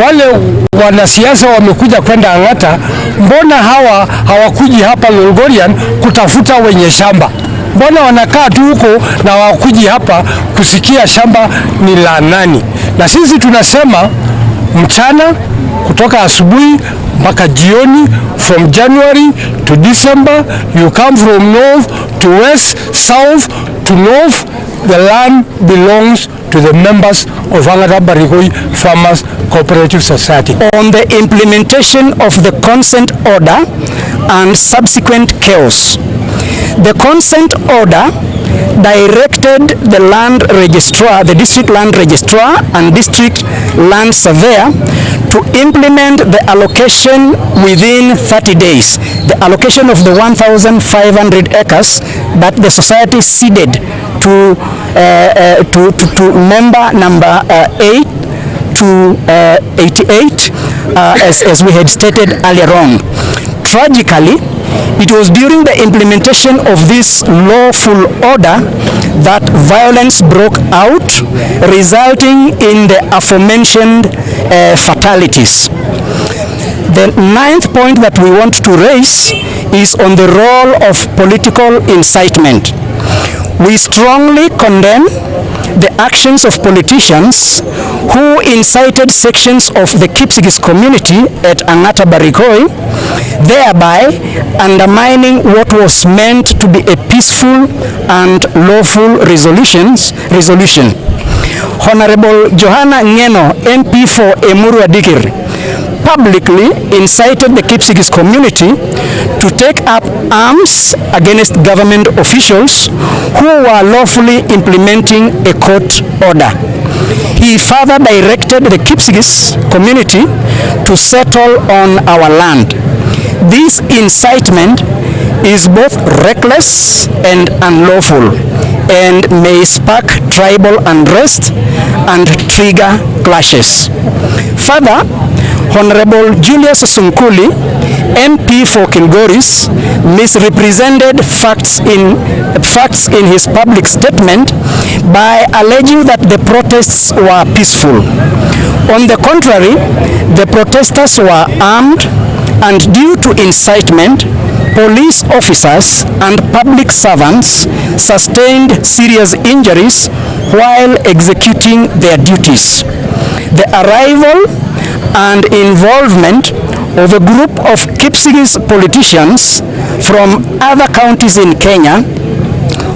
wale wanasiasa wamekuja kwenda Ang'ata, mbona hawa hawakuji hapa Longorian kutafuta wenye shamba? Mbona wanakaa tu huko na hawakuji hapa kusikia shamba ni la nani? Na sisi tunasema mchana kutoka asubuhi mpaka jioni, from January to December, you come from north to west, south to north, the land belongs to the members of Ang'ata Barrikoi Farmers Cooperative Society. On the implementation of the consent order and subsequent chaos, the consent order directed the land registrar, the district land registrar and district land surveyor to implement the allocation within 30 days. The allocation of the 1,500 acres that the society ceded to member number 8 to 88, as we had stated earlier on. Tragically, it was during the implementation of this lawful order that violence broke out, resulting in the aforementioned fatalities. The ninth point that we want to raise is on the role of political incitement. We strongly condemn the actions of politicians who incited sections of the Kipsigis community at Ang'ata Barrikoi, thereby undermining what was meant to be a peaceful and lawful resolution. Honorable Johanna Ngeno, MP for Emuru Adikir, publicly incited the Kipsigis community to take up arms against government officials who were lawfully implementing a court order. He further directed the Kipsigis community to settle on our land. This incitement is both reckless and unlawful and may spark tribal unrest and trigger clashes. Further, Honorable Julius Sunkuli, MP for Kilgoris, misrepresented facts in his public statement by alleging that the protests were peaceful. On the contrary, the protesters were armed, and due to incitement, police officers and public servants sustained serious injuries while executing their duties. The arrival and involvement of a group of Kipsigis politicians from other counties in Kenya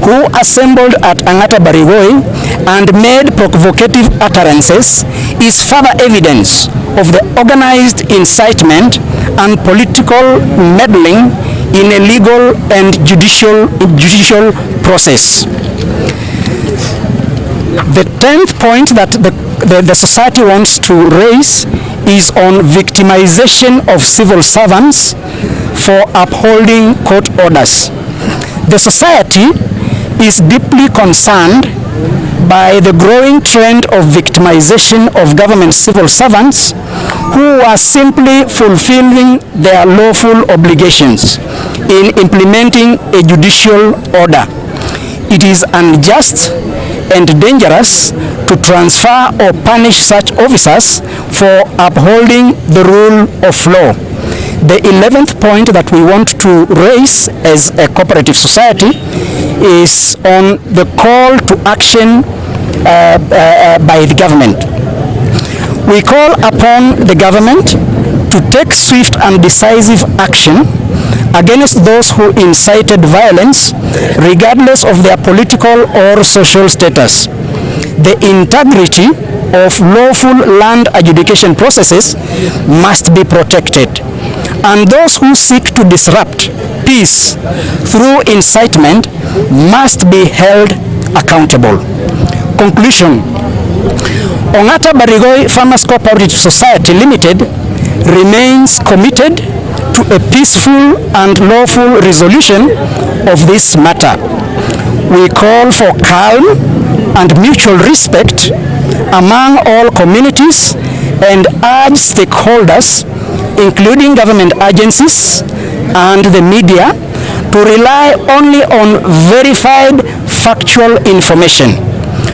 who assembled at Ang'ata Barrikoi and made provocative utterances is further evidence of the organized incitement and political meddling in a legal and judicial process. The 10th point that the society wants to raise is on victimization of civil servants for upholding court orders. The society is deeply concerned by the growing trend of victimization of government civil servants who are simply fulfilling their lawful obligations in implementing a judicial order. It is unjust and dangerous to transfer or punish such officers for upholding the rule of law. The 11th point that we want to raise as a cooperative society is on the call to action by the government. We call upon the government to take swift and decisive action against those who incited violence, regardless of their political or social status. The integrity of lawful land adjudication processes must be protected, and those who seek to disrupt peace through incitement must be held accountable. Conclusion. Ang'ata Barrikoi Farmers Cooperative Society Limited remains committed to a peaceful and lawful resolution of this matter. We call for calm and mutual respect among all communities and urge stakeholders, including government agencies and the media, to rely only on verified factual information.